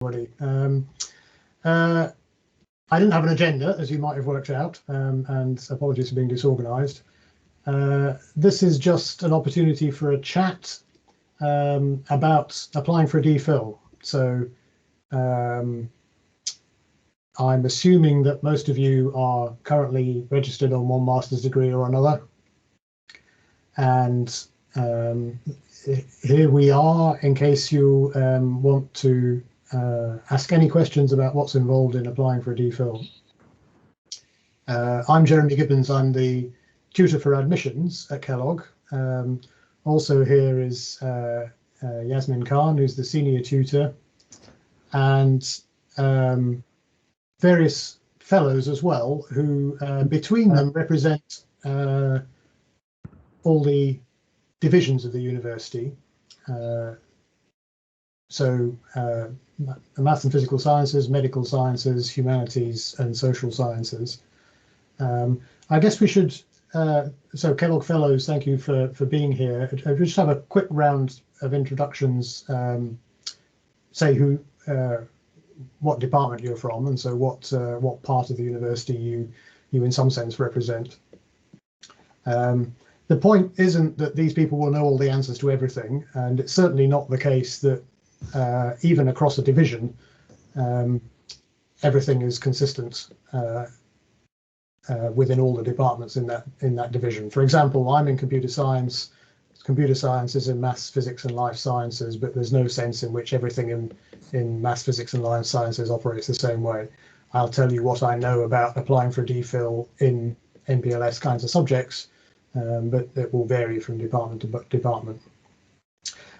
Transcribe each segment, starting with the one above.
everybody. I didn't have an agenda, as you might have worked out, and apologies for being disorganised. This is just an opportunity for a chat about applying for a DPhil. So I'm assuming that most of you are currently registered on one master's degree or another. And here we are in case you want to ask any questions about what's involved in applying for a DPhil. I'm Jeremy Gibbons. I'm the tutor for admissions at Kellogg. Also here is Yasmin Khan, who's the senior tutor, and various fellows as well, who between them represent all the divisions of the university. So maths and physical sciences, medical sciences, humanities, and social sciences. I guess we should, so Kellogg Fellows, thank you for being here. I'll just have a quick round of introductions, say who, what department you're from, and so what part of the university you in some sense represent. The point isn't that these people will know all the answers to everything, and it's certainly not the case that even across a division, everything is consistent within all the departments in that division. For example, I'm in computer science. Computer science is in maths, physics, and life sciences, but there's no sense in which everything in maths, physics, and life sciences operates the same way. I'll tell you what I know about applying for DPhil in MPLS kinds of subjects, but it will vary from department to department.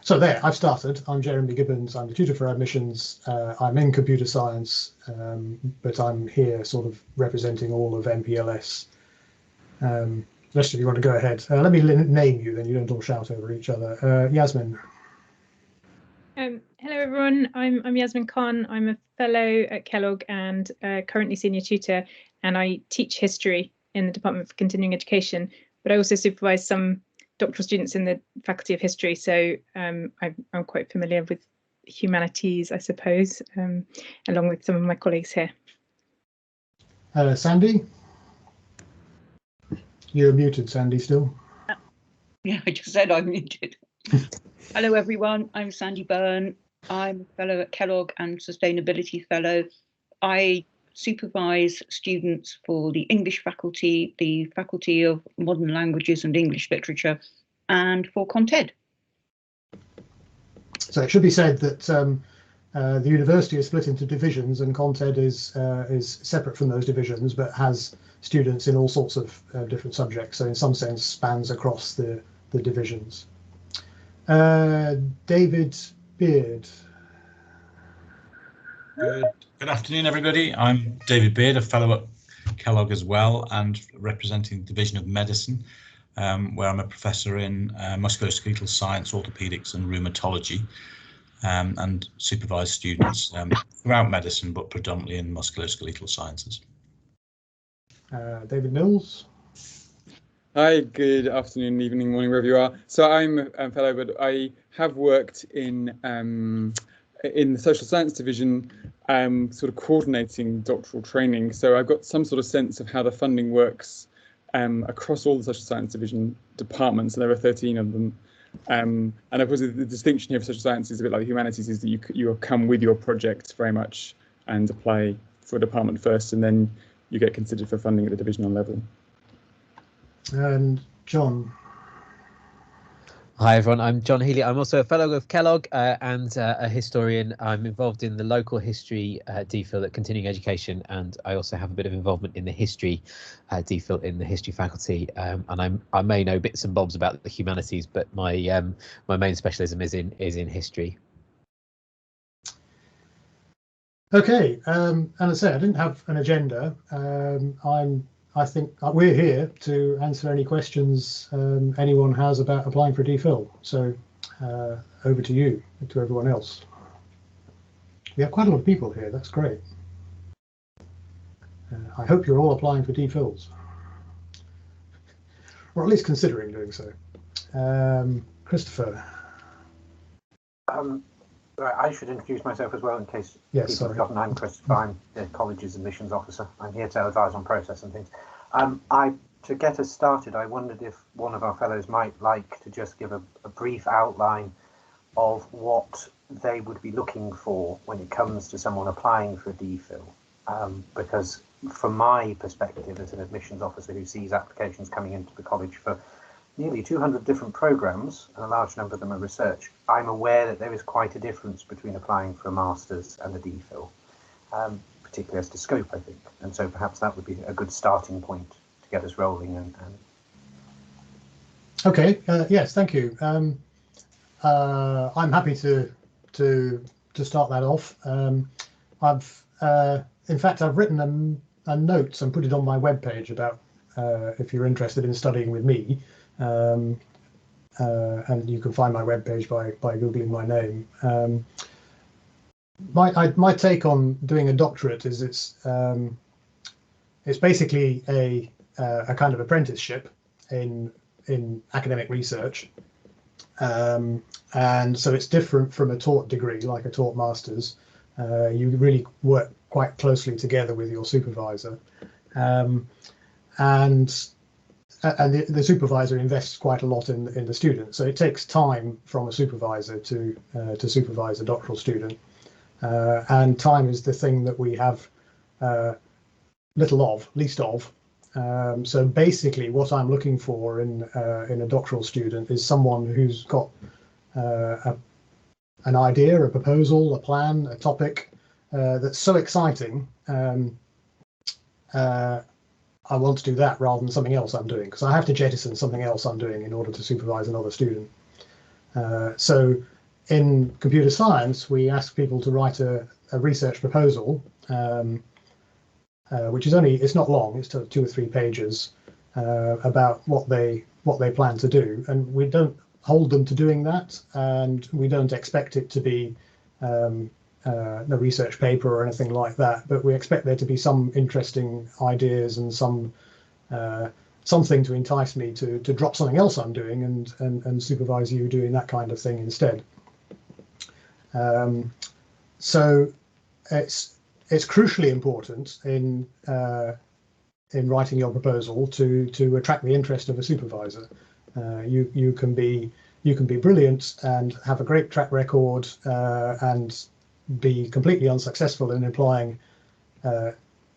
So there, I've started. I'm Jeremy Gibbons. I'm the tutor for admissions. I'm in computer science, but I'm here sort of representing all of MPLS. Rest of you want to go ahead. Let me name you, then you don't all shout over each other. Yasmin. Hello everyone, I'm Yasmin Khan. I'm a fellow at Kellogg and currently senior tutor, and I teach history in the Department for Continuing Education, but I also supervise some doctoral students in the Faculty of History, so I'm quite familiar with humanities, I suppose, along with some of my colleagues here. Sandy? You're muted, Sandy, still. Yeah, I just said I'm muted. Hello everyone, I'm Sandy Byrne. I'm a fellow at Kellogg and Sustainability Fellow. I supervise students for the English faculty, the Faculty of Modern Languages and English Literature, and for Cont. So it should be said that the university is split into divisions, and Cont is separate from those divisions, but has students in all sorts of different subjects. So in some sense spans across the divisions. David Beard. Good afternoon, everybody. I'm David Beard, a fellow at Kellogg as well, and representing the Division of Medicine, where I'm a professor in musculoskeletal science, orthopedics, and rheumatology, and supervise students throughout medicine, but predominantly in musculoskeletal sciences. David Mills. Hi, good afternoon, evening, morning, wherever you are. So I'm a fellow, but I have worked in the social science division, sort of coordinating doctoral training. So I've got some sort of sense of how the funding works across all the social science division departments, and there are 13 of them. And of course, the distinction here for social science is a bit like the humanities, is that you come with your project very much and apply for a department first, and then you get considered for funding at the divisional level. And John. Hi everyone, I'm John Healy. I'm also a fellow of Kellogg and a historian. I'm involved in the local history DPhil at Continuing Education, and I also have a bit of involvement in the history DPhil in the history faculty. And I may know bits and bobs about the humanities, but my my main specialism is in history. Okay, and as I say, I didn't have an agenda. I think we're here to answer any questions anyone has about applying for a DPhil. So over to you, to everyone else. We have quite a lot of people here. That's great. I hope you're all applying for DPhils, or at least considering doing so. Christopher. I should introduce myself as well in case people have forgotten. I'm Christopher. I'm the college's admissions officer. I'm here to advise on process and things. To get us started, I wondered if one of our fellows might like to just give a brief outline of what they would be looking for when it comes to someone applying for a DPhil. Because from my perspective as an admissions officer who sees applications coming into the college for nearly 200 different programs, and a large number of them are research, I'm aware that there is quite a difference between applying for a master's and a DPhil, particularly as to scope, I think. And so perhaps that would be a good starting point to get us rolling. Okay, yes, thank you. I'm happy to start that off. In fact, I've written a note and put it on my webpage about if you're interested in studying with me. And you can find my webpage by googling my name. My take on doing a doctorate is it's basically a kind of apprenticeship in academic research, and so it's different from a taught degree like a taught master's. You really work quite closely together with your supervisor, and the supervisor invests quite a lot in the student. So it takes time from a supervisor to supervise a doctoral student, and time is the thing that we have least of. So basically, what I'm looking for in a doctoral student is someone who's got an idea, a proposal, a plan, a topic that's so exciting. I want to do that rather than something else I'm doing, because I have to jettison something else I'm doing in order to supervise another student. So in computer science, we ask people to write a research proposal, which is it's not long, it's 2 or 3 pages, about what they plan to do. And we don't hold them to doing that, and we don't expect it to be a research paper or anything like that, but we expect there to be some interesting ideas and something to entice me to drop something else I'm doing and supervise you doing that kind of thing instead. So it's crucially important in writing your proposal to attract the interest of a supervisor. You can be brilliant and have a great track record and be completely unsuccessful in applying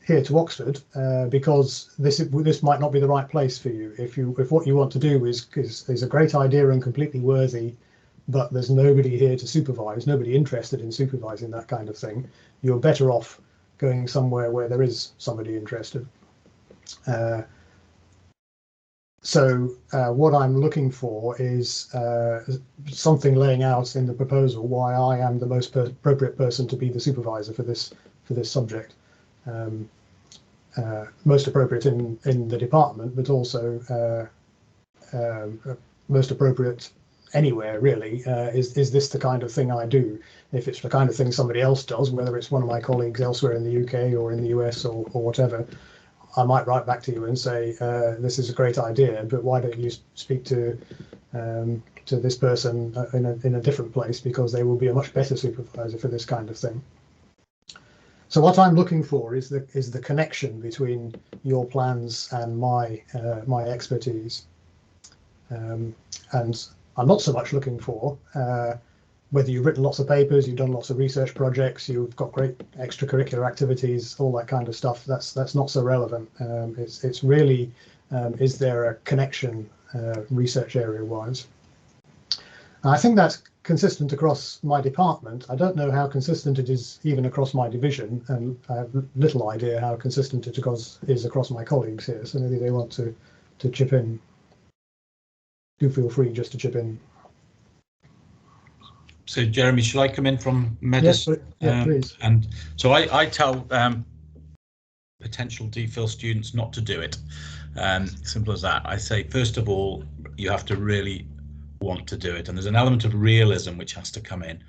here to Oxford because this might not be the right place for you. If what you want to do is a great idea and completely worthy, but there's nobody here to supervise, nobody interested in supervising that kind of thing, you're better off going somewhere where there is somebody interested. So what I'm looking for is something laying out in the proposal why I am the most appropriate person to be the supervisor for this subject. Most appropriate in the department, but also most appropriate anywhere really. Is this the kind of thing I do? If it's the kind of thing somebody else does, whether it's one of my colleagues elsewhere in the UK or in the US or whatever, I might write back to you and say, this is a great idea, but why don't you speak to this person in a different place, because they will be a much better supervisor for this kind of thing. So what I'm looking for is the connection between your plans and my expertise. And I'm not so much looking for whether you've written lots of papers, you've done lots of research projects, you've got great extracurricular activities, all that kind of stuff. That's not so relevant. It's really, is there a connection research area wise? I think that's consistent across my department. I don't know how consistent it is even across my division, and I have little idea how consistent it is across my colleagues here. So maybe they want to chip in. Do feel free just to chip in. So Jeremy, shall I come in from medicine? Yes, please. And so I tell potential DPhil students not to do it. Simple as that. I say, first of all, you have to really want to do it, and there's an element of realism which has to come in,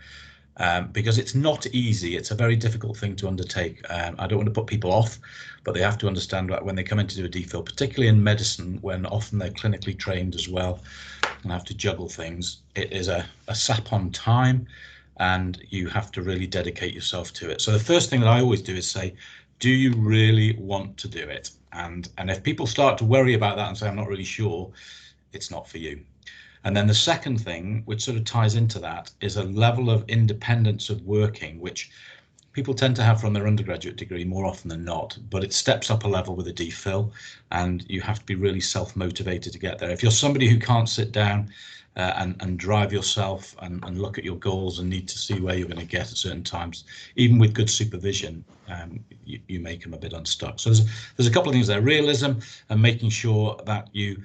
because it's not easy. It's a very difficult thing to undertake. I don't want to put people off, but they have to understand that when they come in to do a DPhil, particularly in medicine, when often they're clinically trained as well and have to juggle things, it is a sap on time, and you have to really dedicate yourself to it. So the first thing that I always do is say, do you really want to do it? And if people start to worry about that and say, I'm not really sure, it's not for you. And then the second thing, which sort of ties into that, is a level of independence of working, which people tend to have from their undergraduate degree more often than not, but it steps up a level with a DPhil, and you have to be really self-motivated to get there. If you're somebody who can't sit down and drive yourself and look at your goals and need to see where you're going to get at certain times, even with good supervision, you make them a bit unstuck. So there's a couple of things there: realism and making sure that you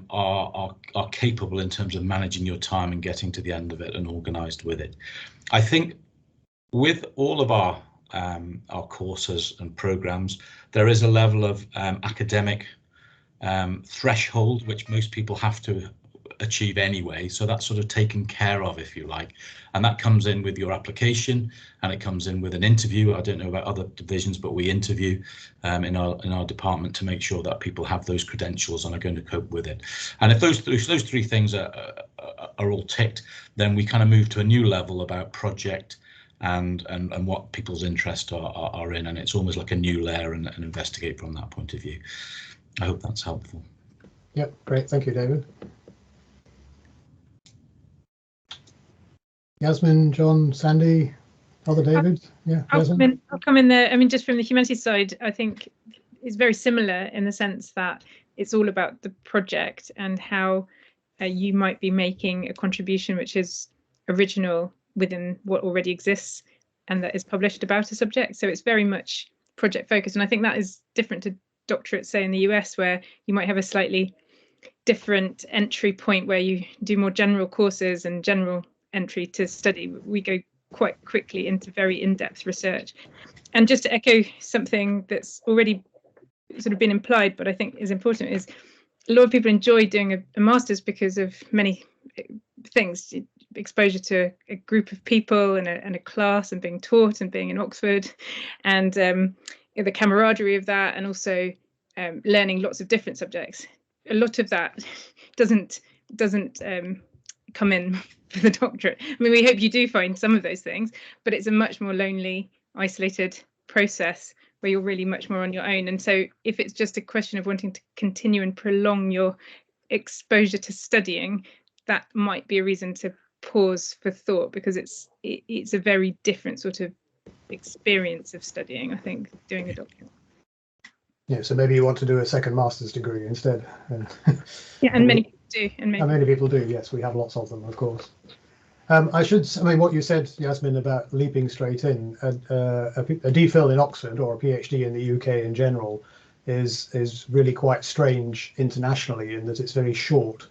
are capable in terms of managing your time and getting to the end of it and organised with it. I think with all of our courses and programs, there is a level of academic threshold which most people have to achieve anyway, so that's sort of taken care of, if you like, and that comes in with your application, and it comes in with an interview. I don't know about other divisions, but we interview in our department to make sure that people have those credentials and are going to cope with it. And if those three things are all ticked, then we kind of move to a new level about project and what people's interests are in, and it's almost like a new layer and investigate from that point of view. I hope that's helpful. Yep, great, thank you, David. Yasmin, John, Sandy, other David? Yeah, I'll come in there. I mean, just from the humanities side, I think it's very similar in the sense that it's all about the project and how you might be making a contribution which is original within what already exists and that is published about a subject. So it's very much project focused. And I think that is different to doctorates, say in the US, where you might have a slightly different entry point where you do more general courses and general entry to study. We go quite quickly into very in-depth research. And just to echo something that's already sort of been implied, but I think is important, is a lot of people enjoy doing a master's because of many things: exposure to a group of people and a class and being taught and being in Oxford, and the camaraderie of that, and also learning lots of different subjects. A lot of that doesn't come in for the doctorate. I mean, we hope you do find some of those things, but it's a much more lonely, isolated process where you're really much more on your own. And so if it's just a question of wanting to continue and prolong your exposure to studying, that might be a reason to pause for thought, because it's a very different sort of experience of studying, I think, doing a doctorate. Yeah, so maybe you want to do a second master's degree instead. Yeah, and many people do. And many people do, yes, we have lots of them, of course. I mean, what you said, Yasmin, about leaping straight in, a DPhil in Oxford or a PhD in the UK in general is really quite strange internationally in that it's very short.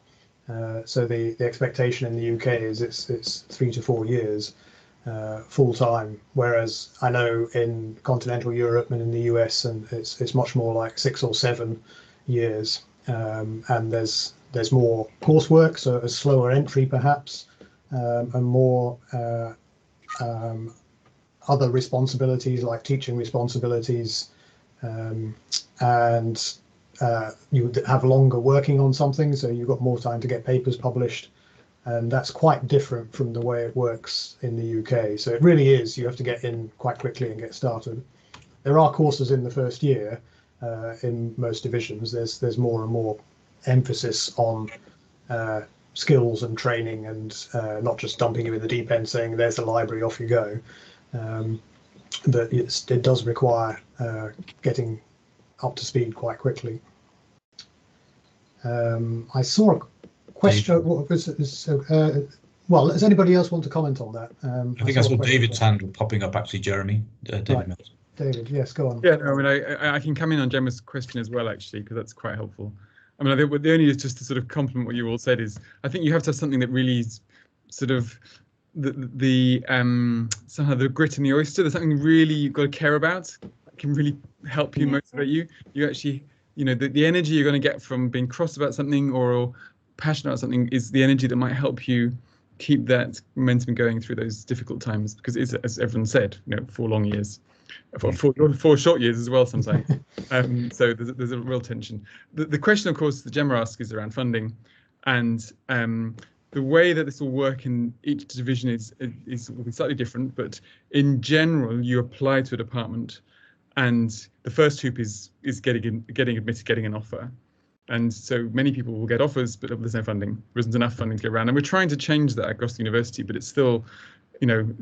So the expectation in the UK is it's 3 to 4 years full time, whereas I know in continental Europe and in the US, and it's much more like 6 or 7 years, and there's more coursework, so a slower entry perhaps, and more other responsibilities like teaching responsibilities, and you have longer working on something, so you've got more time to get papers published, and that's quite different from the way it works in the UK. So it really is, you have to get in quite quickly and get started. There are courses in the first year in most divisions. There's more and more emphasis on skills and training, and not just dumping you in the deep end saying there's the library, off you go. But it does require getting up to speed quite quickly. I saw a question. Well, does anybody else want to comment on that? I think I saw David's hand popping up, actually, Jeremy. David, right. David, yes, go on. Yeah, no, I mean, I can come in on Gemma's question as well, actually, because that's quite helpful. I mean, I think the only is just to sort of compliment what you all said is, I think you have to have something that really is sort of somehow the grit in the oyster. There's something really you've got to care about that can really help you, motivate you. You actually, you know, the energy you're going to get from being cross about something or passionate about something is the energy that might help you keep that momentum going through those difficult times, because it's, as everyone said, you know, 4 long years. 4 short years as well sometimes. So there's a real tension. The question, of course, that Gemma asks is around funding, and the way that this will work in each division will be slightly different, but in general, you apply to a department, and the first hoop is getting admitted, getting an offer. And so many people will get offers, but there's no funding. There isn't enough funding to go around. And we're trying to change that across the university, but it's still,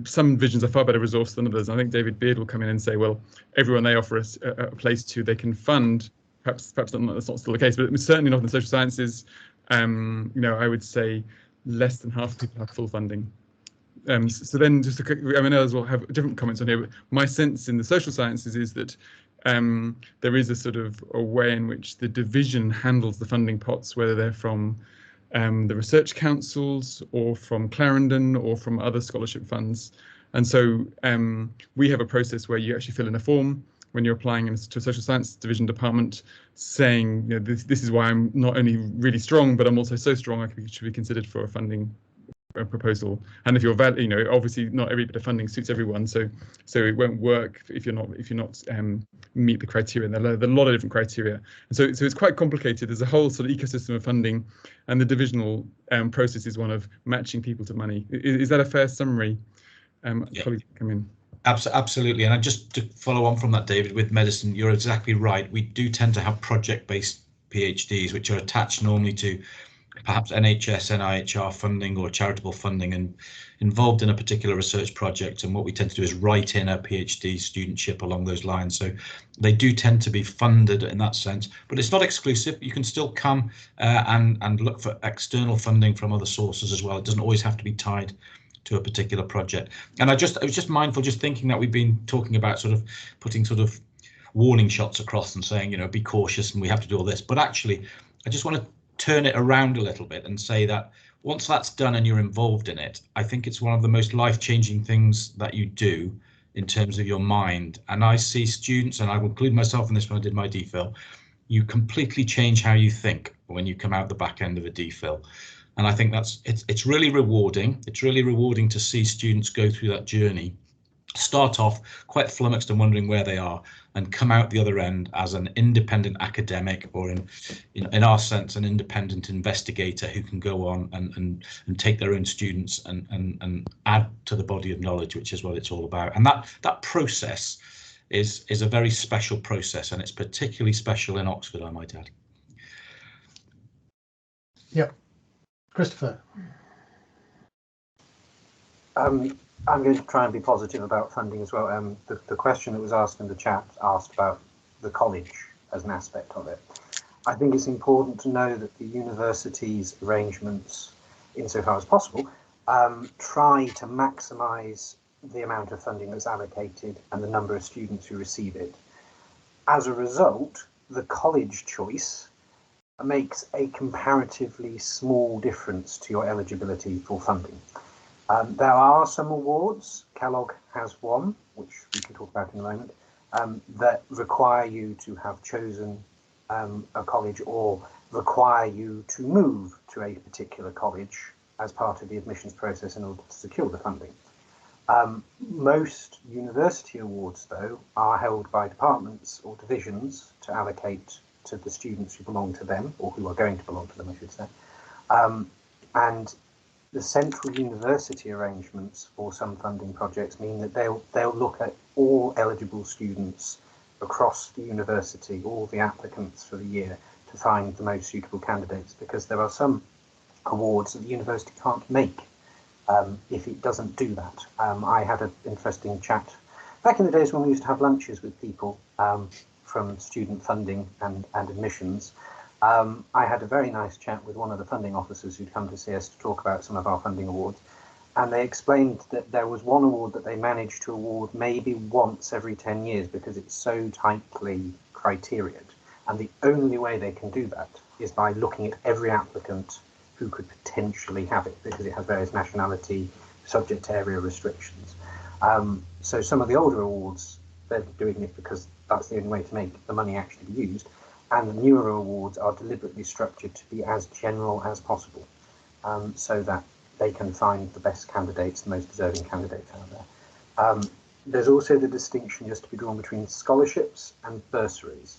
some divisions are far better resourced than others. I think David Beard will come in and say, well, everyone they offer us a place to, they can fund. Perhaps that's not still the case, but it's certainly not in social sciences. I would say less than half the people have full funding. So then just others will have different comments on here, but my sense in the social sciences is that there is a sort of a way in which the division handles the funding pots, whether they're from the research councils or from Clarendon or from other scholarship funds. And so we have a process where you actually fill in a form when you're applying to a social science division department, saying, this is why I'm not only really strong, but I'm also so strong I should be considered for a funding proposal. And if you're obviously not every bit of funding suits everyone, so it won't work if you're not meet the criteria. And there are a lot of different criteria, and so it's quite complicated. There's a whole sort of ecosystem of funding, and the divisional process is one of matching people to money. Is that a fair summary? Yeah. Colleagues come in. Absolutely, and just to follow on from that, David, with medicine, you're exactly right. We do tend to have project-based PhDs, which are attached normally to perhaps NHS, NIHR funding or charitable funding, and involved in a particular research project. And what we tend to do is write in a PhD studentship along those lines. So they do tend to be funded in that sense, but it's not exclusive. You can still come and look for external funding from other sources as well. It doesn't always have to be tied to a particular project. And I was just mindful, just thinking that we've been talking about sort of putting sort of warning shots across and saying, be cautious and we have to do all this. But actually, I just want to turn it around a little bit and say that once that's done and you're involved in it, I think it's one of the most life-changing things that you do in terms of your mind. And I see students, and I will include myself in this when I did my DPhil, you completely change how you think when you come out the back end of a DPhil. And I think it's really rewarding. It's really rewarding to see students go through that journey, start off quite flummoxed and wondering where they are, and come out the other end as an independent academic, or in our sense, an independent investigator who can go on and take their own students and add to the body of knowledge, which is what it's all about. And that process is a very special process, and it's particularly special in Oxford, I might add. Yep. Christopher. I'm going to try and be positive about funding as well. The question that was asked in the chat asked about the college as an aspect of it. I think it's important to know that the university's arrangements, insofar as possible, try to maximise the amount of funding that's allocated and the number of students who receive it. As a result, the college choice makes a comparatively small difference to your eligibility for funding. There are some awards, Kellogg has one, which we can talk about in a moment, that require you to have chosen a college or require you to move to a particular college as part of the admissions process in order to secure the funding. Most university awards, though, are held by departments or divisions to allocate to the students who belong to them, or who are going to belong to them, I should say. And the central university arrangements for some funding projects mean that they'll look at all eligible students across the university, all the applicants for the year, to find the most suitable candidates, because there are some awards that the university can't make if it doesn't do that. I had an interesting chat back in the days when we used to have lunches with people from student funding and admissions. I had a very nice chat with one of the funding officers who'd come to see us to talk about some of our funding awards, and they explained that there was one award that they managed to award maybe once every 10 years because it's so tightly criteriaed, and the only way they can do that is by looking at every applicant who could potentially have it, because it has various nationality, subject area restrictions. So some of the older awards, they're doing it because that's the only way to make the money actually be used. And the newer awards are deliberately structured to be as general as possible, so that they can find the best candidates, the most deserving candidates out there. There's also the distinction just to be drawn between scholarships and bursaries.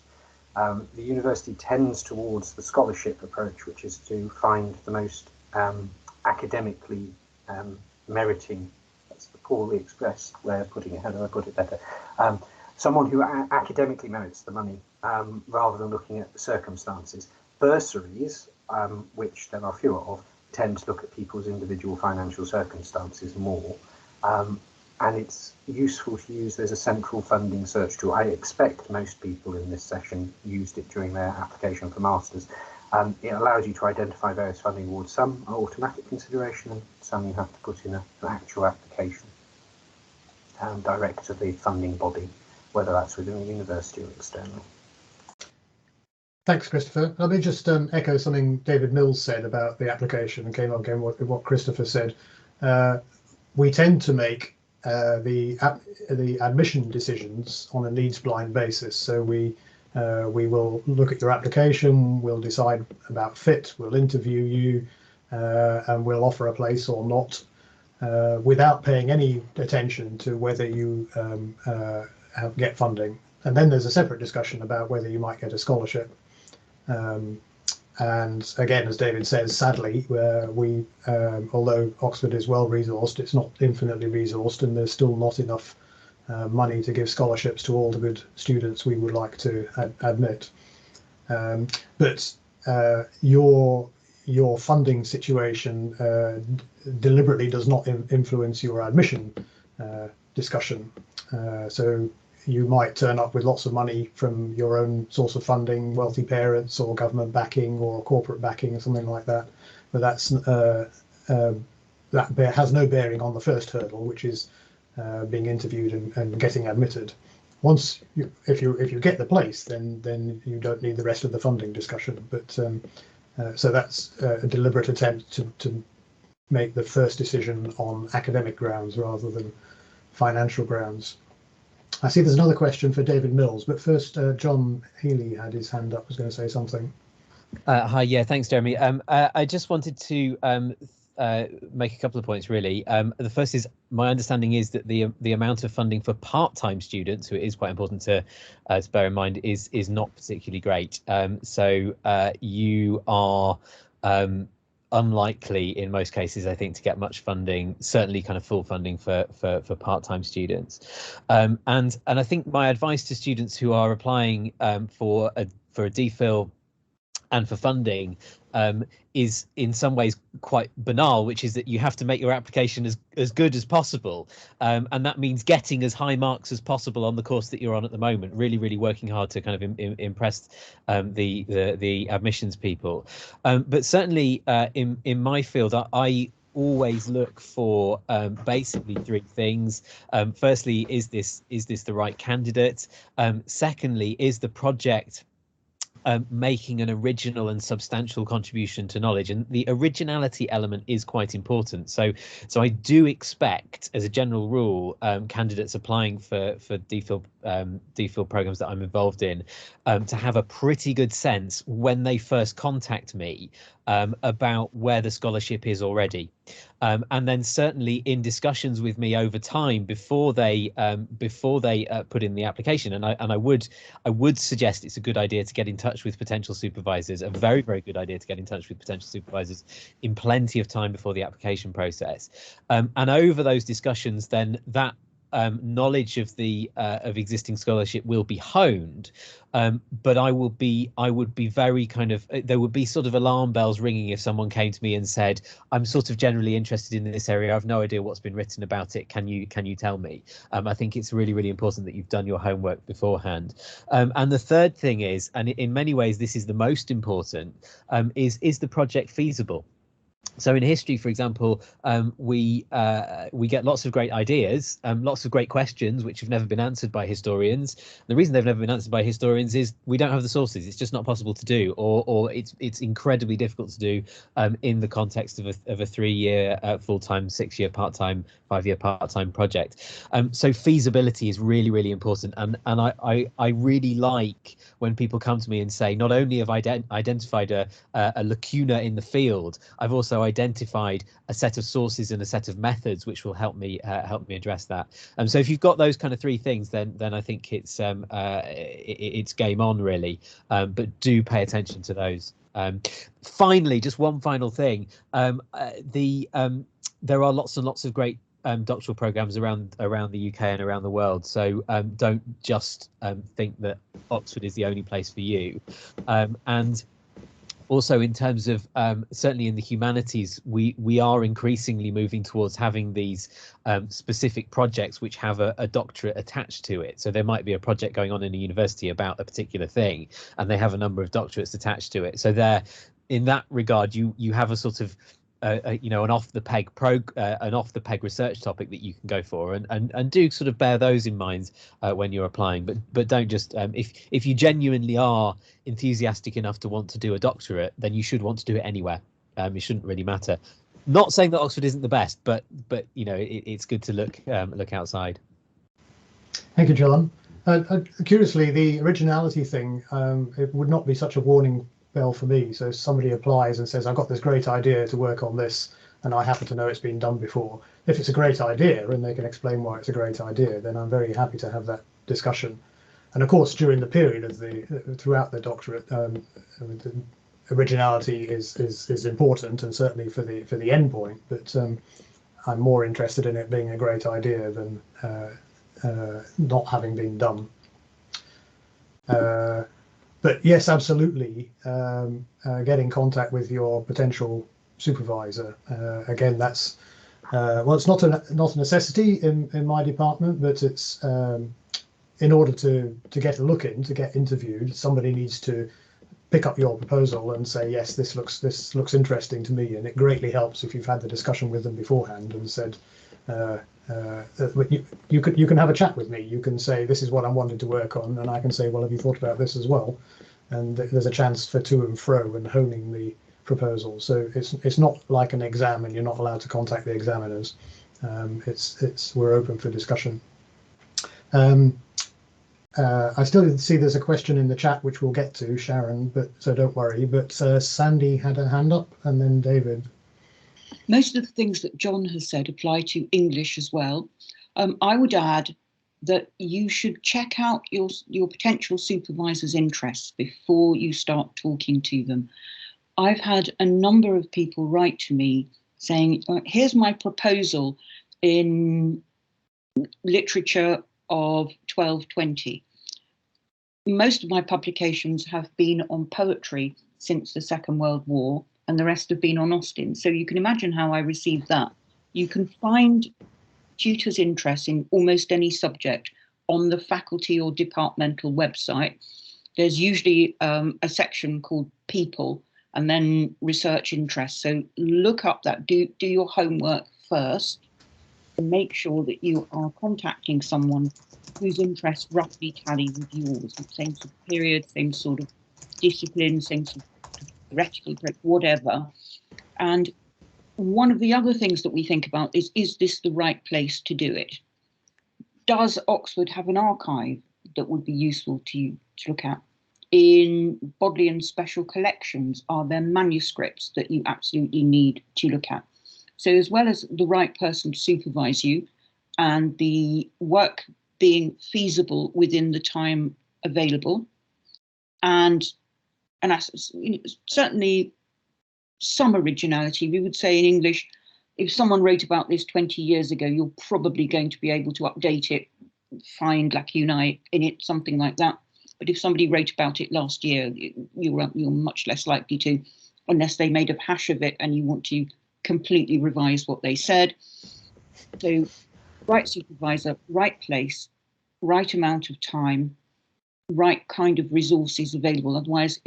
The university tends towards the scholarship approach, which is to find the most academically meriting, that's the poorly expressed way of putting it, how do I put it better? Someone who academically merits the money rather than looking at the circumstances. Bursaries, which there are fewer of, tend to look at people's individual financial circumstances more. And it's useful to use as a central funding search tool. I expect most people in this session used it during their application for masters. It allows you to identify various funding awards. Some are automatic consideration and some you have to put in an actual application direct to the funding body, whether that's within a university or externally. Thanks, Christopher. Let me just echo something David Mills said about the application and came on again with what Christopher said. We tend to make the admission decisions on a needs blind basis. So we will look at your application, we'll decide about fit, we'll interview you, and we'll offer a place or not, without paying any attention to whether you get funding. And then there's a separate discussion about whether you might get a scholarship. And again, as David says, sadly, although Oxford is well resourced, it's not infinitely resourced, and there's still not enough money to give scholarships to all the good students we would like to admit. But your funding situation deliberately does not influence your admission discussion. So you might turn up with lots of money from your own source of funding, wealthy parents or government backing or corporate backing or something like that. But that's that has no bearing on the first hurdle, which is being interviewed and getting admitted. Once if you get the place, then you don't need the rest of the funding discussion. But so that's a deliberate attempt to make the first decision on academic grounds rather than financial grounds. I see there's another question for David Mills, but first John Healy had his hand up, was going to say something. Hi, yeah, thanks, Jeremy. I just wanted to make a couple of points, really. The first is, my understanding is that the amount of funding for part-time students, who it is quite important to bear in mind, is not particularly great. So you are unlikely in most cases, I think, to get much funding, certainly kind of full funding for part-time students. And I think my advice to students who are applying for a DPhil and for funding is in some ways quite banal, which is that you have to make your application as good as possible, and that means getting as high marks as possible on the course that you're on at the moment, really working hard to kind of impress the admissions people. But certainly in my field, I always look for basically three things. Firstly, is this the right candidate? Secondly, is the project making an original and substantial contribution to knowledge? And the originality element is quite important. So I do expect, as a general rule, candidates applying for DPhil programs that I'm involved in to have a pretty good sense when they first contact me about where the scholarship is already. And then certainly in discussions with me over time before they put in the application, and I would suggest it's a good idea to get in touch with potential supervisors, a very good idea to get in touch with potential supervisors in plenty of time before the application process, and over those discussions, then that knowledge of the of existing scholarship will be honed, but I would be very kind of, there would be sort of alarm bells ringing if someone came to me and said, I'm sort of generally interested in this area, I've no idea what's been written about it, can you tell me? I think it's really important that you've done your homework beforehand. And the third thing is, and in many ways this is the most important, is the project feasible? So in history, for example, we get lots of great ideas, lots of great questions which have never been answered by historians. The reason they've never been answered by historians is we don't have the sources. It's just not possible to do, or it's incredibly difficult to do in the context of a 3-year full-time, 6-year part-time, 5-year part-time project. So feasibility is really important, and I really like when people come to me and say, not only have I identified a lacuna in the field, I've also identified a set of sources and a set of methods which will help me address that. So if you've got those kind of three things, then I think it's game on really. But do pay attention to those. Finally, just one final thing. There are lots and lots of great doctoral programs around the UK and around the world. So don't just think that Oxford is the only place for you. And also in terms of certainly in the humanities, we are increasingly moving towards having these specific projects which have a doctorate attached to it. So there might be a project going on in a university about a particular thing, and they have a number of doctorates attached to it. So there, in that regard, you have a sort of an off the peg research topic that you can go for, and do sort of bear those in mind when you're applying. But don't just if you genuinely are enthusiastic enough to want to do a doctorate, then you should want to do it anywhere. It shouldn't really matter. Not saying that Oxford isn't the best, but it's good to look outside. Thank you, John. Curiously, the originality thing, it would not be such a warning bell for me. So somebody applies and says, I've got this great idea to work on this, and I happen to know it's been done before. If it's a great idea and they can explain why it's a great idea, then I'm very happy to have that discussion. And of course, during the period of throughout the doctorate, the originality is important, and certainly for the end point. But I'm more interested in it being a great idea than not having been done. But yes, absolutely. Get in contact with your potential supervisor. Again, that's it's not a necessity in my department, but it's in order to get a look in, to get interviewed, somebody needs to pick up your proposal and say, yes, this looks interesting to me. And it greatly helps if you've had the discussion with them beforehand and said, you can have a chat with me. You can say, this is what I'm wanting to work on, and I can say, well, have you thought about this as well? And there's a chance for to and fro and honing the proposal. So it's not like an exam, and you're not allowed to contact the examiners. We're open for discussion. I still see there's a question in the chat which we'll get to, Sharon, so don't worry. But Sandy had a hand up, and then David. Most of the things that John has said apply to English as well. I would add that you should check out your potential supervisor's interests before you start talking to them. I've had a number of people write to me saying, here's my proposal in literature of 1220. Most of my publications have been on poetry since the Second World War, and the rest have been on Austen. So you can imagine how I received that. You can find tutors' interest in almost any subject on the faculty or departmental website. There's usually a section called people and then research interests. So look up that, do your homework first, and make sure that you are contacting someone whose interests roughly tally with yours, same sort of period, same sort of discipline, same sort of theoretical, whatever. And one of the other things that we think about is this the right place to do it? Does Oxford have an archive that would be useful to you to look at? In Bodleian special collections, are there manuscripts that you absolutely need to look at? So as well as the right person to supervise you and the work being feasible within the time available, and certainly some originality. We would say in English, if someone wrote about this 20 years ago, you're probably going to be able to update it, find lacunae in it, something like that. But if somebody wrote about it last year, you're much less likely to, unless they made a hash of it and you want to completely revise what they said. So right supervisor, right place, right amount of time, right kind of resources available. Otherwise,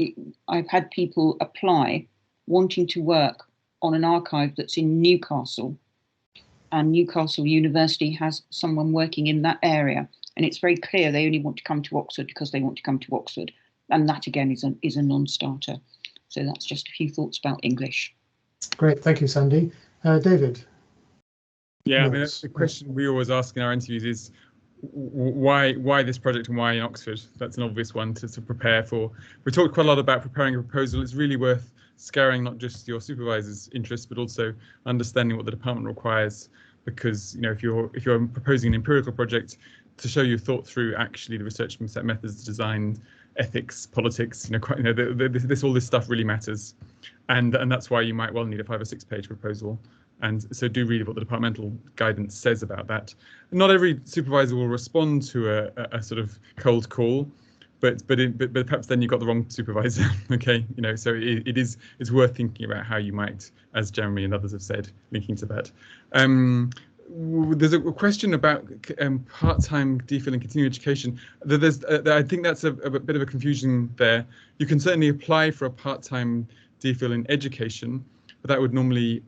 I've had people apply wanting to work on an archive that's in Newcastle, and Newcastle University has someone working in that area, and it's very clear they only want to come to Oxford because they want to come to Oxford, and that again is a non-starter. So that's just a few thoughts about English. Great, thank you, Sandy. David. Yeah, I mean, the question we always ask in our interviews is, why this project and why in Oxford? That's an obvious one to prepare for. We talked quite a lot about preparing a proposal. It's really worth scaring not just your supervisor's interests, but also understanding what the department requires. Because if you're proposing an empirical project, to show you've thought through actually the research methods, design, ethics, politics, all this stuff really matters, and that's why you might well need a 5 or 6 page proposal. And so do read what the departmental guidance says about that. Not every supervisor will respond to a sort of cold call, but perhaps then you've got the wrong supervisor. Okay, so it's worth thinking about how you might, as Jeremy and others have said, linking to that. There's a question about part-time DPhil in continuing education. I think that's a bit of a confusion there. You can certainly apply for a part-time DPhil in education, but that would normally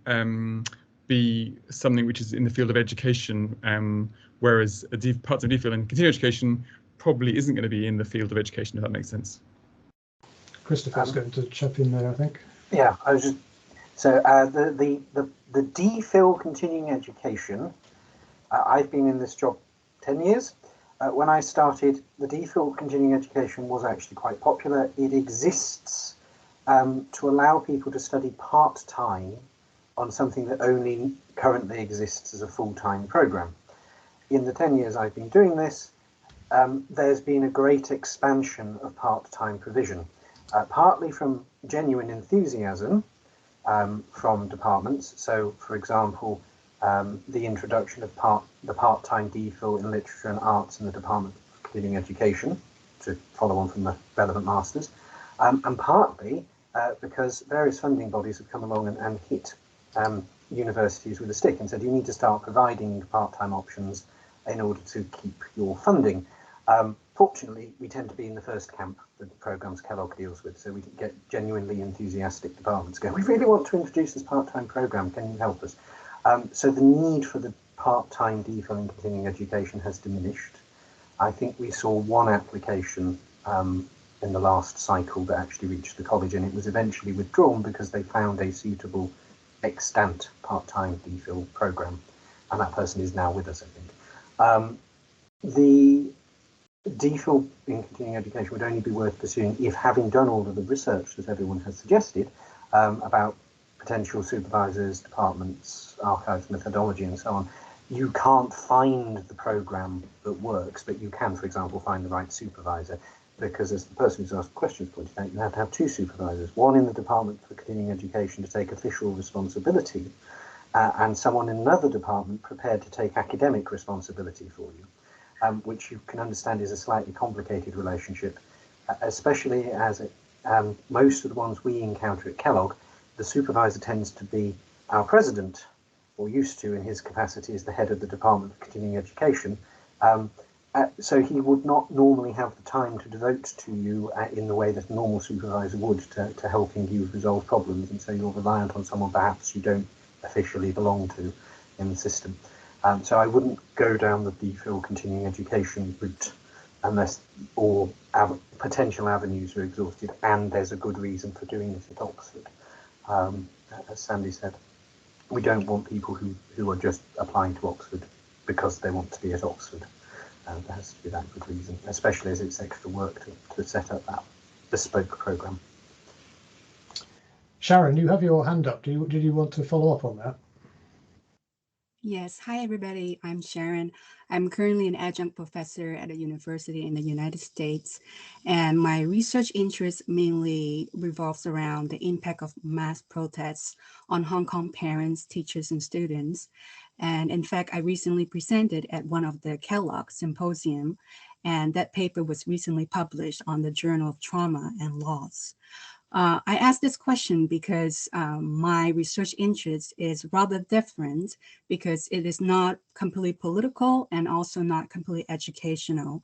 be something which is in the field of education, whereas a part-time DPhil in continuing education probably isn't going to be in the field of education, if that makes sense. Christopher's going to chip in there, I think. Yeah, I was just the DPhil continuing education. I've been in this job 10 years. When I started, the DPhil continuing education was actually quite popular. It exists to allow people to study part-time on something that only currently exists as a full-time program. In the 10 years I've been doing this, there's been a great expansion of part-time provision, partly from genuine enthusiasm from departments. So, for example, the introduction of the part-time DPhil in literature and arts in the Department of Continuing Education, to follow on from the relevant masters, and partly because various funding bodies have come along and hit universities with a stick and said you need to start providing part-time options in order to keep your funding. Fortunately, we tend to be in the first camp that the programmes Kellogg deals with, so we get genuinely enthusiastic departments going, we really want to introduce this part-time programme, can you help us? So the need for the part-time DPhil in continuing education has diminished. I think we saw one application in the last cycle that actually reached the college, and it was eventually withdrawn because they found a suitable extant part-time DPhil programme, and that person is now with us, I think. The DPhil in continuing education would only be worth pursuing if, having done all of the research that everyone has suggested about potential supervisors, departments, archives, methodology, and so on, you can't find the programme that works, but you can, for example, find the right supervisor, because as the person who's asked questions pointed out, you have to have 2 supervisors, one in the Department for Continuing Education to take official responsibility, and someone in another department prepared to take academic responsibility for you. Which you can understand is a slightly complicated relationship, especially as most of the ones we encounter at Kellogg, the supervisor tends to be our president, or used to in his capacity as the head of the Department of Continuing Education. So he would not normally have the time to devote to you in the way that a normal supervisor would to helping you resolve problems, and so you're reliant on someone perhaps you don't officially belong to in the system. So I wouldn't go down the DPhil continuing education route unless all potential avenues are exhausted and there's a good reason for doing this at Oxford. As Sandy said, we don't want people who are just applying to Oxford because they want to be at Oxford. There has to be that good reason, especially as it's extra work to set up that bespoke programme. Sharon, you have your hand up. Did you want to follow up on that? Yes. Hi, everybody. I'm Sharon. I'm currently an adjunct professor at a university in the United States, and my research interest mainly revolves around the impact of mass protests on Hong Kong parents, teachers, and students. And in fact, I recently presented at one of the Kellogg symposium, and that paper was recently published on the Journal of Trauma and Loss. I asked this question because my research interest is rather different, because it is not completely political and also not completely educational,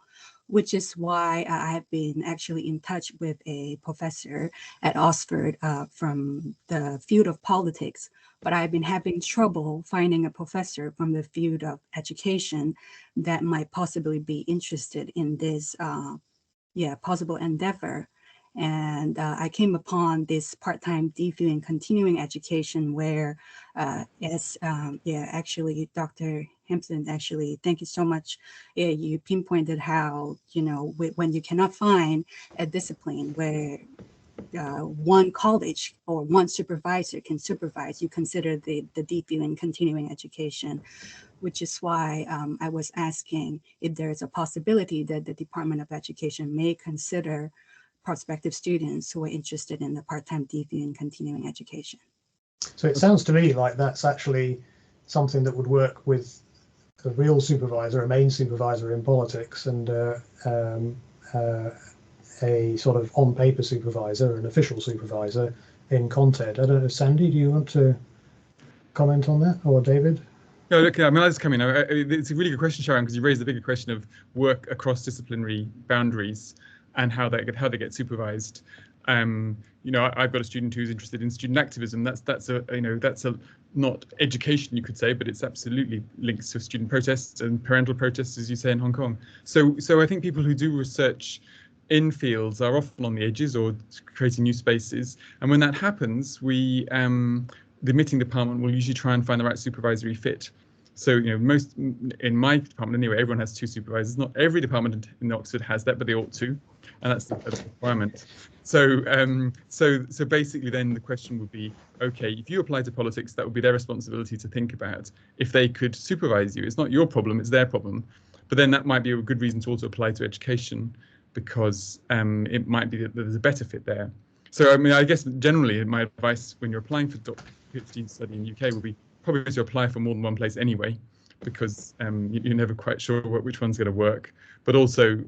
which is why I have been actually in touch with a professor at Oxford from the field of politics, but I've been having trouble finding a professor from the field of education that might possibly be interested in this possible endeavor. And I came upon this part-time DPhil in continuing education where, actually Dr. Hampton, actually. Thank you so much. Yeah, you pinpointed how, you know, when you cannot find a discipline where one college or one supervisor can supervise, you consider the DPhil in continuing education, which is why I was asking if there is a possibility that the Department of Education may consider prospective students who are interested in the part-time DPhil in continuing education. So it sounds to me like that's actually something that would work with a real supervisor, a main supervisor in politics, and a sort of on-paper supervisor, an official supervisor in Cont. I don't know, Sandy, do you want to comment on that, or David? No, look, I mean, I'll just come in. It's a really good question, Sharon, because you raised the bigger question of work across disciplinary boundaries and how they get supervised. You know, I've got a student who's interested in student activism. That's not education, you could say, but it's absolutely linked to student protests and parental protests, as you say, in Hong Kong. So I think people who do research in fields are often on the edges or creating new spaces. And when that happens, the admitting department will usually try and find the right supervisory fit. So, you know, in my department anyway, everyone has 2 supervisors. Not every department in Oxford has that, but they ought to, and that's the requirement. So basically, then the question would be, okay, if you apply to politics, that would be their responsibility to think about if they could supervise you. It's not your problem; it's their problem. But then that might be a good reason to also apply to education, because it might be that there's a better fit there. So, I mean, I guess generally my advice when you're applying for PhD study in the UK would be probably to apply for more than one place anyway, because you're never quite sure which one's going to work. But also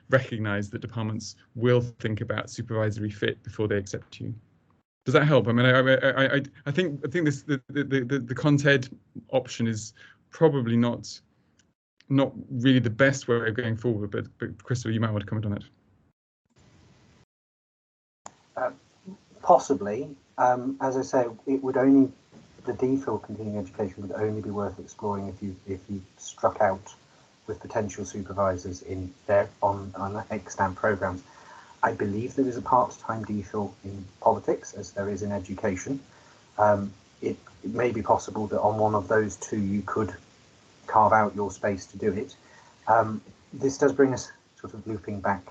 recognise that departments will think about supervisory fit before they accept you. Does that help? I mean, I think this the Cont option is probably not really the best way of going forward. But Crystal, you might want to comment on that. Possibly. As I say, it would only, the DPhil continuing education would only be worth exploring if you struck out with potential supervisors in on extant programs. I believe there is a part-time DPhil in politics, as there is in education. It may be possible that on one of those 2 you could carve out your space to do it. This does bring us sort of looping back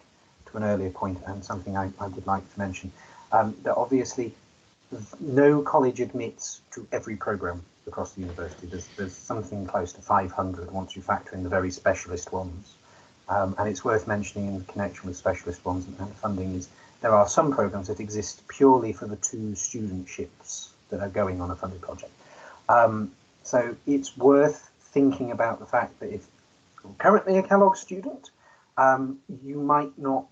to an earlier point, and something I would like to mention, that obviously no college admits to every program across the university. There's something close to 500 once you factor in the very specialist ones. And it's worth mentioning in connection with specialist ones and funding is there are some programs that exist purely for the 2 studentships that are going on a funded project. So it's worth thinking about the fact that if you're currently a Kellogg student, you might not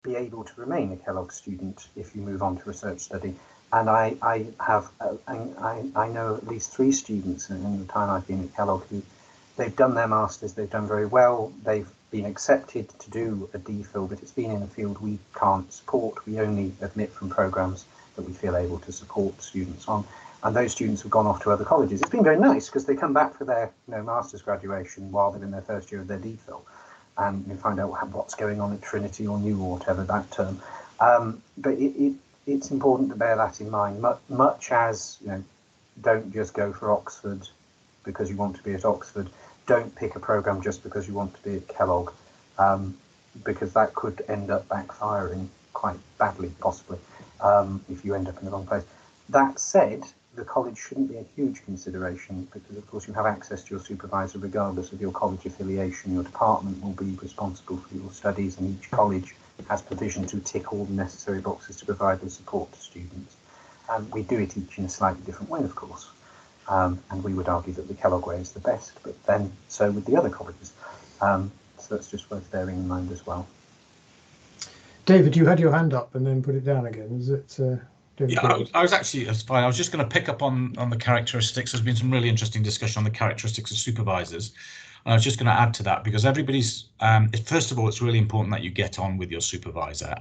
be able to remain a Kellogg student if you move on to research study. And I know at least 3 students in the time I've been at Kellogg who they've done their masters, they've done very well, they've been accepted to do a DPhil, but it's been in a field we can't support. We only admit from programs that we feel able to support students on. And those students have gone off to other colleges. It's been very nice because they come back for their master's graduation while they're in their first year of their DPhil, and you find out what's going on at Trinity or New or whatever that term. But it's important to bear that in mind, much as, don't just go for Oxford because you want to be at Oxford. Don't pick a program just because you want to be at Kellogg, because that could end up backfiring quite badly, possibly, if you end up in the wrong place. That said, the college shouldn't be a huge consideration because, of course, you have access to your supervisor regardless of your college affiliation. Your department will be responsible for your studies, and each college has provision to tick all the necessary boxes to provide the support to students. We do it each in a slightly different way, of course, and we would argue that the Kellogg way is the best, but then so would the other colleges. So that's just worth bearing in mind as well. David, you had your hand up and then put it down again. Is it? Yeah, I was actually, that's fine. I was just going to pick up on the characteristics. There's been some really interesting discussion on the characteristics of supervisors. And I was just going to add to that because everybody's, first of all, it's really important that you get on with your supervisor.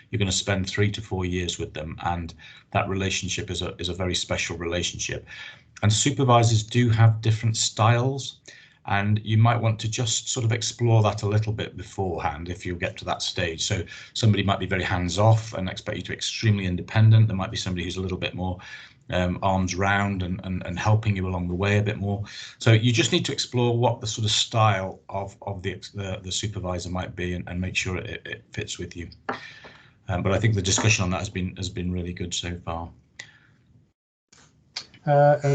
You're going to spend 3 to 4 years with them, and that relationship is a very special relationship. And supervisors do have different styles, and you might want to just sort of explore that a little bit beforehand if you get to that stage. So somebody might be very hands-off and expect you to be extremely independent. There might be somebody who's a little bit more arms round and helping you along the way a bit more. So you just need to explore what the sort of style of the supervisor might be and make sure it fits with you. But I think the discussion on that has been really good so far.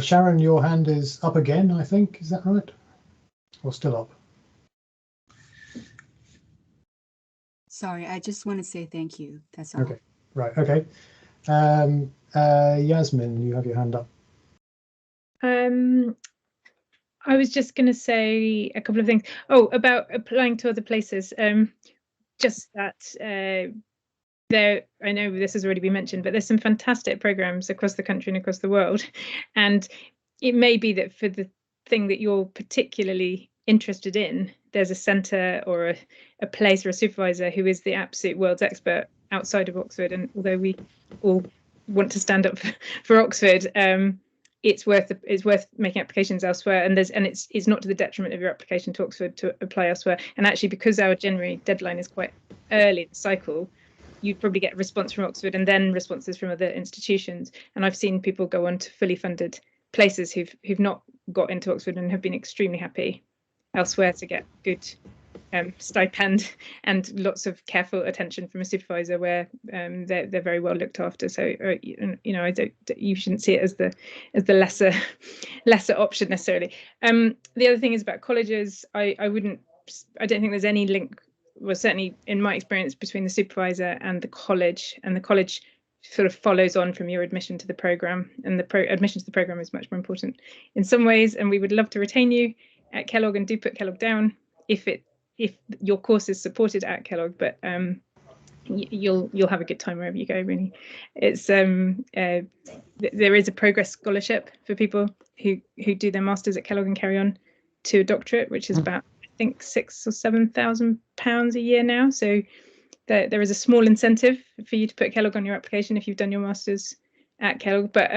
Sharon, your hand is up again, I think. Is that right? Or still up? Sorry, I just want to say thank you. That's all. Okay, right, okay. Yasmin, you have your hand up. I was just going to say a couple of things. Oh, about applying to other places. Just that I know this has already been mentioned, but there's some fantastic programs across the country and across the world. And it may be that for the thing that you're particularly interested in, there's a centre or a place or a supervisor who is the absolute world's expert outside of Oxford. And although we all want to stand up for Oxford, it's worth making applications elsewhere. And it's not to the detriment of your application to Oxford to apply elsewhere. And actually, because our January deadline is quite early in the cycle, you'd probably get a response from Oxford and then responses from other institutions. And I've seen people go on to fully funded places who've not got into Oxford and have been extremely happy elsewhere to get good stipend and lots of careful attention from a supervisor where they're very well looked after. So you shouldn't see it as the lesser option necessarily. The other thing is about colleges. I don't think there's any link, well, certainly in my experience, between the supervisor and the college sort of follows on from your admission to the programme, and the admission to the programme is much more important in some ways. And we would love to retain you at Kellogg, and do put Kellogg down if your course is supported at Kellogg, but you'll have a good time wherever you go. Really, it's there is a progress scholarship for people who do their masters at Kellogg and carry on to a doctorate, which is about, I think, £6,000 or £7,000 a year now. So there is a small incentive for you to put Kellogg on your application if you've done your masters at Kellogg, but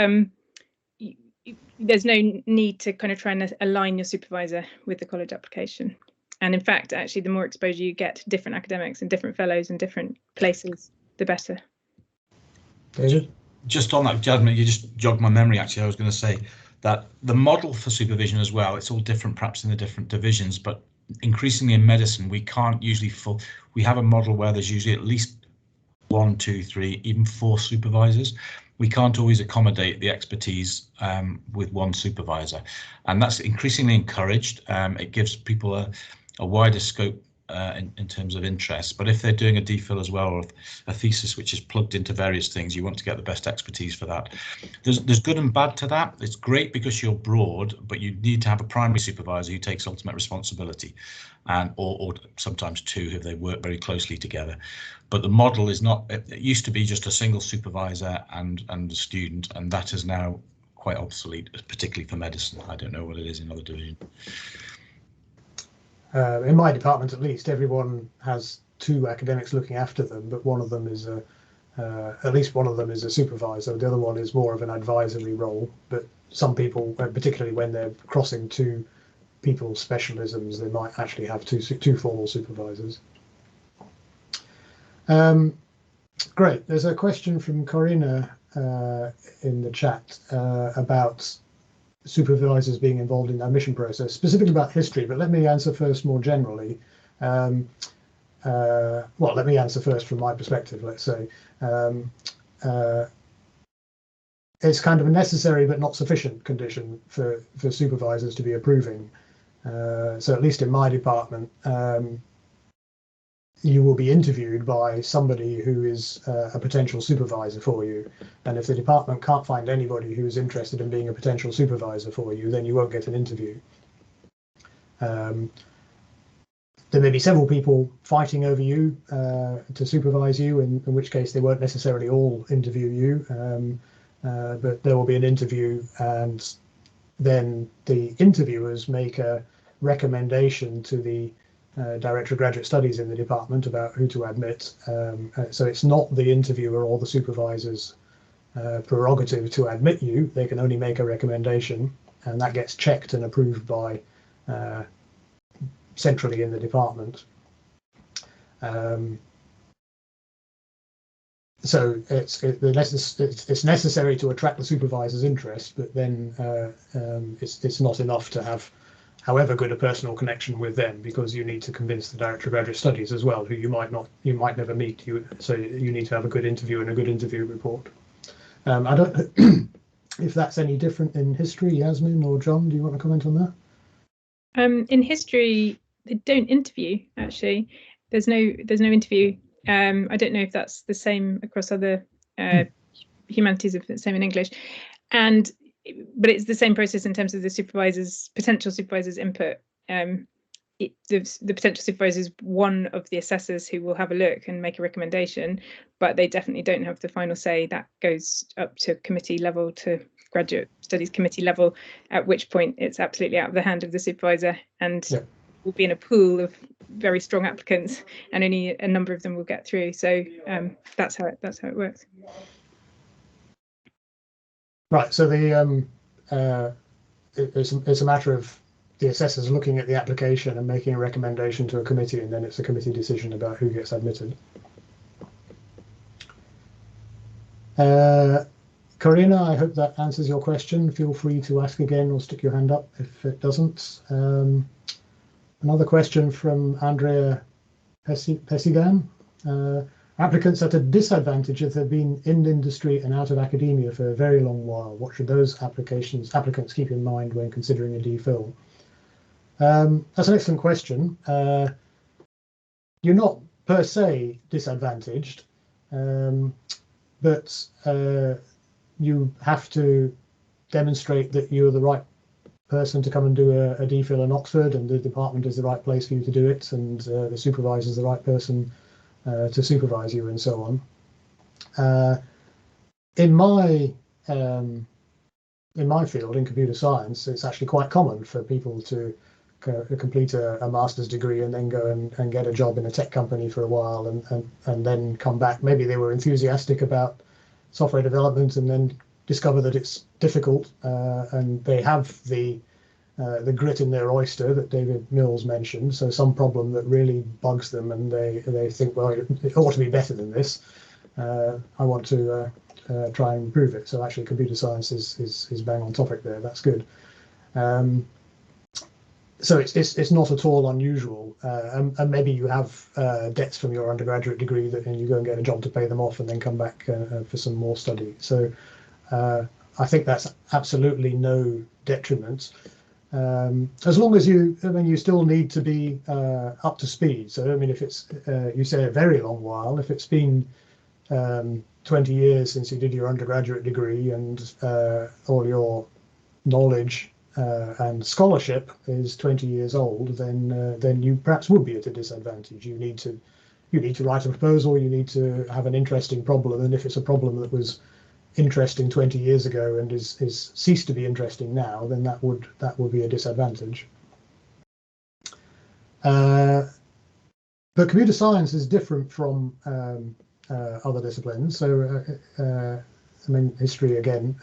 there's no need to kind of try and align your supervisor with the college application. And in fact, actually, the more exposure you get to different academics and different fellows and different places, the better. David? Just on that, Jasmine, you just jogged my memory. Actually, I was going to say that the model for supervision as well, it's all different perhaps in the different divisions, but increasingly in medicine, we can't usually we have a model where there's usually at least 1, 2, 3, even 4 supervisors. We can't always accommodate the expertise with one supervisor, and that's increasingly encouraged. It gives people a wider scope in terms of interest, but if they're doing a DPhil as well, or a thesis which is plugged into various things, you want to get the best expertise for that. There's good and bad to that. It's great because you're broad, but you need to have a primary supervisor who takes ultimate responsibility, and or sometimes 2 if they work very closely together. But the model is not, it used to be just a single supervisor and a student, and that is now quite obsolete, particularly for medicine. I don't know what it is in other divisions. In my department, at least, everyone has 2 academics looking after them, but one of them is at least one of them is a supervisor. The other one is more of an advisory role. But some people, particularly when they're crossing 2 people's specialisms, they might actually have two formal supervisors. Great. There's a question from Corinna in the chat about supervisors being involved in the admission process, specifically about history, but let me answer first more generally. Well, let me answer first from my perspective, let's say. It's kind of a necessary but not sufficient condition for supervisors to be approving. So at least in my department, you will be interviewed by somebody who is a potential supervisor for you. And if the department can't find anybody who is interested in being a potential supervisor for you, then you won't get an interview. There may be several people fighting over you to supervise you, in which case they won't necessarily all interview you, but there will be an interview, and then the interviewers make a recommendation to the Director of Graduate Studies in the department about who to admit. So it's not the interviewer or the supervisor's prerogative to admit you. They can only make a recommendation, and that gets checked and approved by centrally in the department. So it's necessary to attract the supervisor's interest, but then it's not enough to have however good a personal connection with them, because you need to convince the director of graduate studies as well, who you might never meet. So you need to have a good interview and a good interview report. I don't know if that's any different in history. Yasmin or John, do you want to comment on that? In history, they don't interview. Actually, there's no interview. I don't know if that's the same across other humanities, if it's the same in English, but it's the same process in terms of the potential supervisors' input. The potential supervisor is one of the assessors who will have a look and make a recommendation, but they definitely don't have the final say. That goes up to committee level, to graduate studies committee level, at which point it's absolutely out of the hand of the supervisor, and will be in a pool of very strong applicants, and only a number of them will get through. So that's how it works. Right. So it's a matter of the assessors looking at the application and making a recommendation to a committee, and then it's a committee decision about who gets admitted. Corina, I hope that answers your question. Feel free to ask again or stick your hand up if it doesn't. Another question from Andrea Pesigan. Applicants at a disadvantage if they've been in industry and out of academia for a very long while. What should those applicants keep in mind when considering a DPhil? That's an excellent question. You're not per se disadvantaged, but you have to demonstrate that you're the right person to come and do a DPhil in Oxford, and the department is the right place for you to do it, and the supervisor is the right person to supervise you, and so on. In my field, in computer science, it's actually quite common for people to complete a master's degree and then go and get a job in a tech company for a while, and then come back. Maybe they were enthusiastic about software development and then discover that it's difficult, and they have the grit in their oyster that David Mills mentioned. So some problem that really bugs them, and they think, well, it ought to be better than this. I want to try and improve it. So actually, computer science is bang on topic there. That's good. So it's not at all unusual, and maybe you have debts from your undergraduate degree and you go and get a job to pay them off and then come back for some more study. So I think that's absolutely no detriment, as long as you still need to be up to speed. So I mean, if it's you say a very long while, if it's been 20 years since you did your undergraduate degree, and all your knowledge and scholarship is 20 years old, then you perhaps would be at a disadvantage. You need to write a proposal. You need to have an interesting problem, and if it's a problem that was interesting 20 years ago and is ceased to be interesting now, then that would be a disadvantage. But computer science is different from other disciplines. So I mean, history again.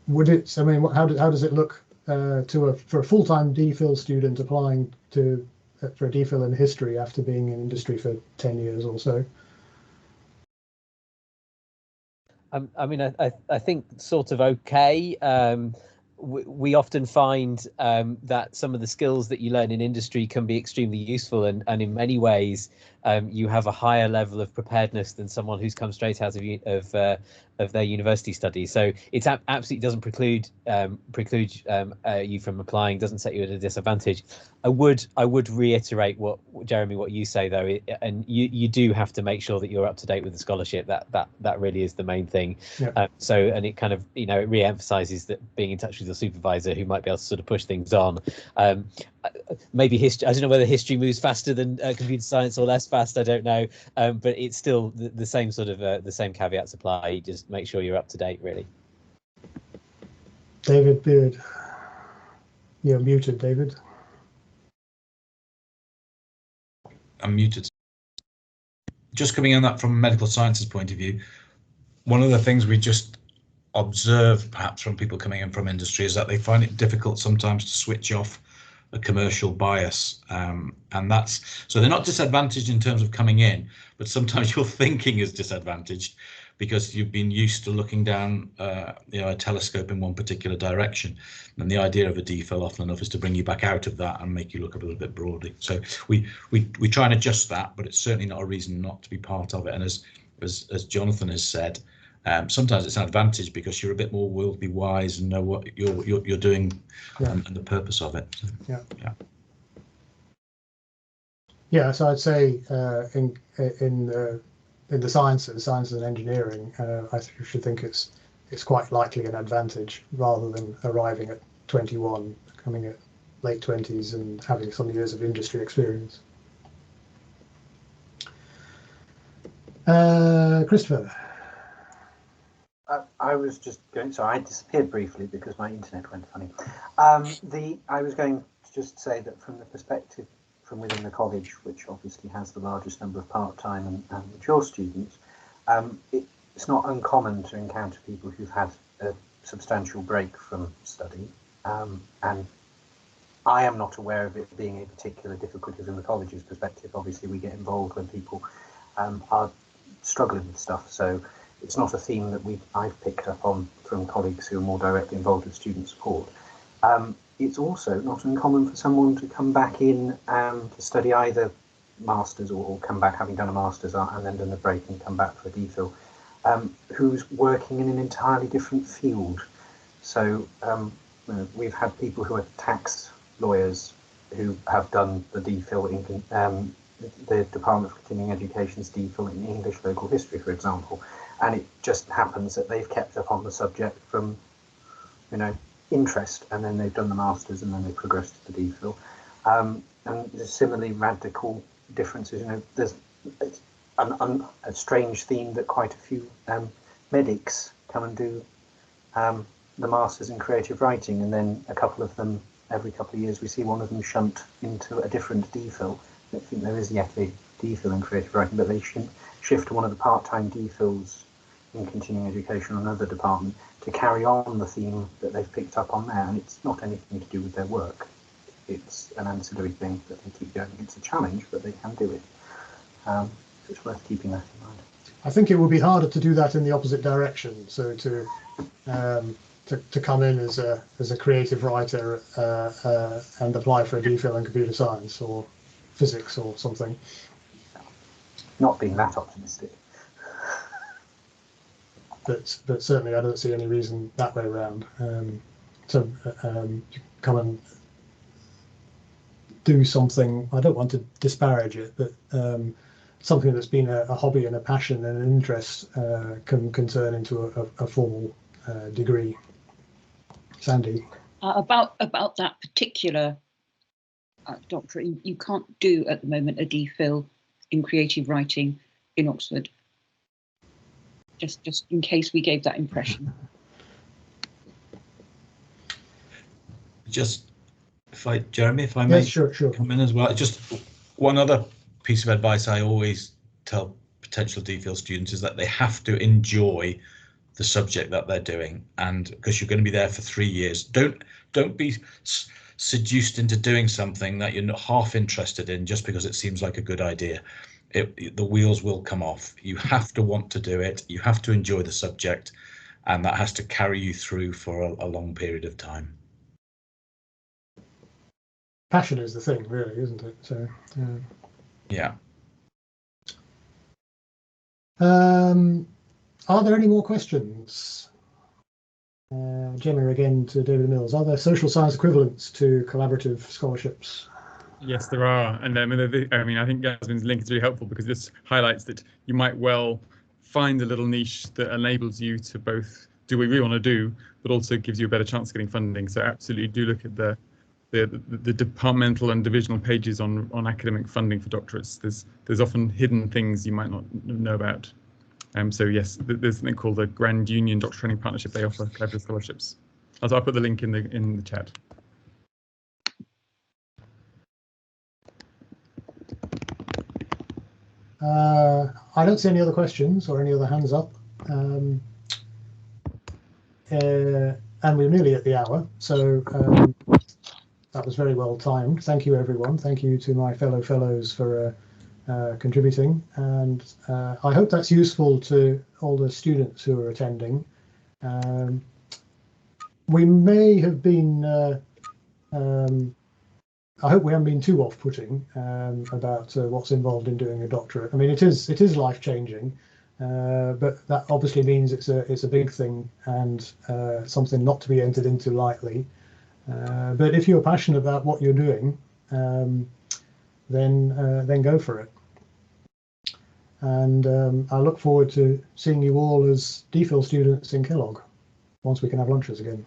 Would it? I mean, how does it look for a full-time DPhil student applying for a DPhil in history after being in industry for 10 years or so? I mean, I think sort of okay. We often find that some of the skills that you learn in industry can be extremely useful, and in many ways you have a higher level of preparedness than someone who's come straight out of their university studies. So it absolutely doesn't preclude you from applying, doesn't set you at a disadvantage. I would reiterate what you say though, and you do have to make sure that you're up to date with the scholarship. That really is the main thing. Yeah. And it kind of, it re-emphasizes that being in touch with your supervisor, who might be able to sort of push things on. Maybe history, I don't know whether history moves faster than computer science or less fast, I don't know, but it's still the same sort of the same caveats apply. Just make sure you're up to date, really. David Beard, you're muted, David. I'm muted. Just coming on that from a medical sciences point of view, one of the things we just observe perhaps from people coming in from industry is that they find it difficult sometimes to switch off a commercial bias, and that's so they're not disadvantaged in terms of coming in, but sometimes your thinking is disadvantaged because you've been used to looking down a telescope in one particular direction, and the idea of a DPhil often enough is to bring you back out of that and make you look a little bit broadly. So we try and adjust that, but it's certainly not a reason not to be part of it. And as Jonathan has said, sometimes it's an advantage because you're a bit more worldly wise and know what you're doing, and the purpose of it. So, yeah. So I'd say in the sciences and engineering, I should think it's quite likely an advantage rather than arriving at 21, coming at late 20s and having some years of industry experience. Christopher. I was just going, so I disappeared briefly because my internet went funny. I was going to just say that from the perspective from within the college, which obviously has the largest number of part-time and mature students, it's not uncommon to encounter people who've had a substantial break from study, and I am not aware of it being a particular difficulty from the college's perspective. Obviously, we get involved when people are struggling with stuff, so it's not a theme that I've picked up on from colleagues who are more directly involved with student support. It's also not uncommon for someone to come back in to study either masters or come back having done a master's and then done a break and come back for a DPhil, who's working in an entirely different field. So we've had people who are tax lawyers who have done the DPhil in the Department for Continuing Education's DPhil in English Local History, for example, and it just happens that they've kept up on the subject from, interest, and then they've done the masters and then they progressed to the DPhil. And there's similarly radical differences. There's a strange theme that quite a few medics come and do the masters in creative writing, and then a couple of them every couple of years we see one of them shunt into a different DPhil. I don't think there is yet a DPhil in creative writing, but they shift to one of the part-time DPhils in continuing education or another department to carry on the theme that they've picked up on there, and it's not anything to do with their work. It's an ancillary thing that they keep going. It's a challenge, but they can do it. So it's worth keeping that in mind. I think it would be harder to do that in the opposite direction. So to come in as a creative writer and apply for a DPhil in computer science or physics or something. Not being that optimistic. But certainly I don't see any reason that way around. To come and do something, I don't want to disparage it, but something that's been a hobby and a passion and an interest can turn into a formal degree. Sandy? About that particular doctorate, you can't do at the moment a DPhil in creative writing in Oxford. Just in case we gave that impression. Just Jeremy, if I may, yes, sure. Come in as well. Just one other piece of advice I always tell potential DPhil students is that they have to enjoy the subject that they're doing, and because you're going to be there for 3 years, don't be seduced into doing something that you're not half interested in just because it seems like a good idea. The wheels will come off. You have to want to do it. You have to enjoy the subject, and that has to carry you through for a long period of time. Passion is the thing, really, isn't it? So, yeah. Are there any more questions? Gemma, again to David Mills. Are there social science equivalents to collaborative scholarships? Yes, there are, and I think Yasmin's link is really helpful because this highlights that you might well find a little niche that enables you to both do what you really want to do, but also gives you a better chance of getting funding. So absolutely do look at the departmental and divisional pages on academic funding for doctorates. There's often hidden things you might not know about. So yes, there's something called the Grand Union Doctor Training Partnership. They offer collaborative scholarships. I'll put the link in the chat. I don't see any other questions or any other hands up. And we're nearly at the hour, so that was very well timed. Thank you, everyone. Thank you to my fellow fellows for contributing, and I hope that's useful to all the students who are attending. We may have been, I hope we haven't been too off-putting about what's involved in doing a doctorate. I mean, it is life-changing, but that obviously means it's a big thing and something not to be entered into lightly. But if you're passionate about what you're doing, then go for it. And I look forward to seeing you all as DPhil students in Kellogg once we can have lunches again.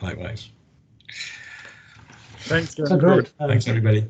Likewise. Thanks, So great. Thanks, everybody.